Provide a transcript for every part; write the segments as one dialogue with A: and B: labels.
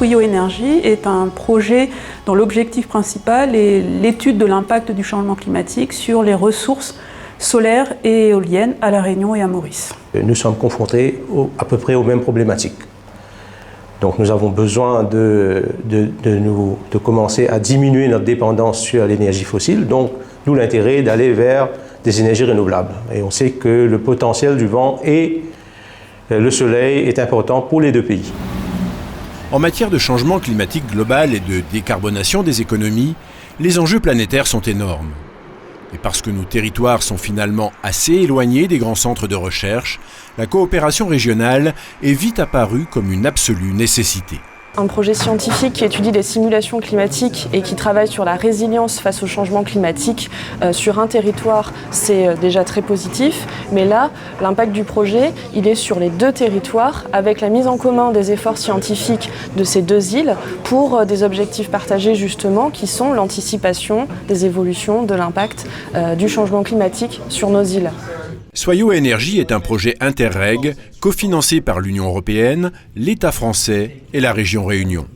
A: Swio Energy est un projet dont l'objectif principal est l'étude de l'impact du changement climatique sur les ressources solaires et éoliennes à La Réunion et à Maurice.
B: Nous sommes confrontés à peu près aux mêmes problématiques. Donc nous avons besoin de commencer à diminuer notre dépendance sur l'énergie fossile, donc d'où l'intérêt d'aller vers des énergies renouvelables. Et on sait que le potentiel du vent et le soleil est important pour les deux pays.
C: En matière de changement climatique global et de décarbonation des économies, les enjeux planétaires sont énormes. Et parce que nos territoires sont finalement assez éloignés des grands centres de recherche, la coopération régionale est vite apparue comme une absolue nécessité.
D: Un projet scientifique qui étudie les simulations climatiques et qui travaille sur la résilience face au changement climatique sur un territoire, c'est déjà très positif. Mais là, l'impact du projet, il est sur les deux territoires avec la mise en commun des efforts scientifiques de ces deux îles pour des objectifs partagés justement qui sont l'anticipation des évolutions de l'impact du changement climatique sur nos îles.
C: Swio Energy est un projet interreg cofinancé par l'Union européenne, l'État français et la région Réunion.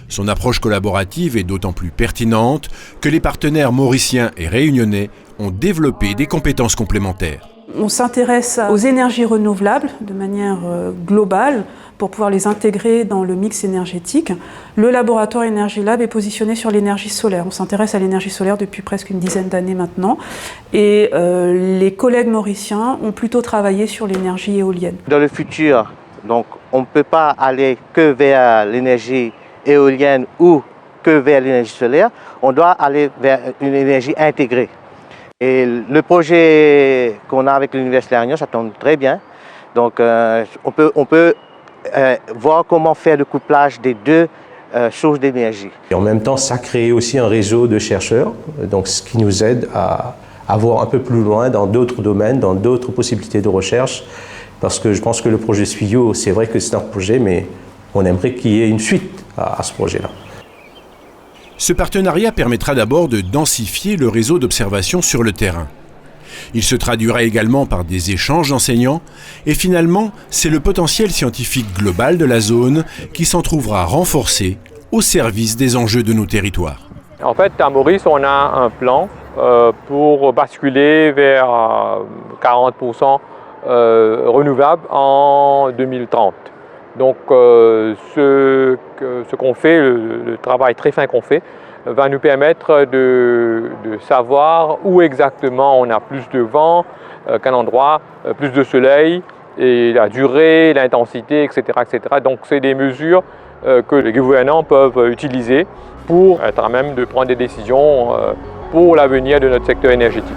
C: Son approche collaborative est d'autant plus pertinente que les partenaires mauriciens et réunionnais ont développé des compétences complémentaires.
A: On s'intéresse aux énergies renouvelables de manière globale pour pouvoir les intégrer dans le mix énergétique. Le laboratoire Energy Lab est positionné sur l'énergie solaire. On s'intéresse à l'énergie solaire depuis presque une dizaine d'années maintenant. Et les collègues mauriciens ont plutôt travaillé sur l'énergie éolienne.
E: Dans le futur, donc, on ne peut pas aller que vers l'énergie éolienne ou que vers l'énergie solaire. On doit aller vers une énergie intégrée. Et le projet qu'on a avec l'Université de La Réunion, ça tombe très bien. Donc on peut voir comment faire le couplage des deux sources d'énergie.
B: Et en même temps, ça crée aussi un réseau de chercheurs, donc ce qui nous aide à voir un peu plus loin dans d'autres domaines, dans d'autres possibilités de recherche. Parce que je pense que le projet Swio, c'est vrai que c'est un projet, mais on aimerait qu'il y ait une suite à ce projet-là.
C: Ce partenariat permettra d'abord de densifier le réseau d'observation sur le terrain. Il se traduira également par des échanges d'enseignants et finalement, c'est le potentiel scientifique global de la zone qui s'en trouvera renforcé au service des enjeux de nos territoires.
F: En fait, à Maurice, on a un plan pour basculer vers 40% renouvelable en 2030. Donc ce qu'on fait, le travail très fin qu'on fait, va nous permettre de savoir où exactement on a plus de vent, qu'un endroit, plus de soleil, et la durée, l'intensité, etc., etc. Donc c'est des mesures que les gouvernants peuvent utiliser pour être à même de prendre des décisions pour l'avenir de notre secteur énergétique.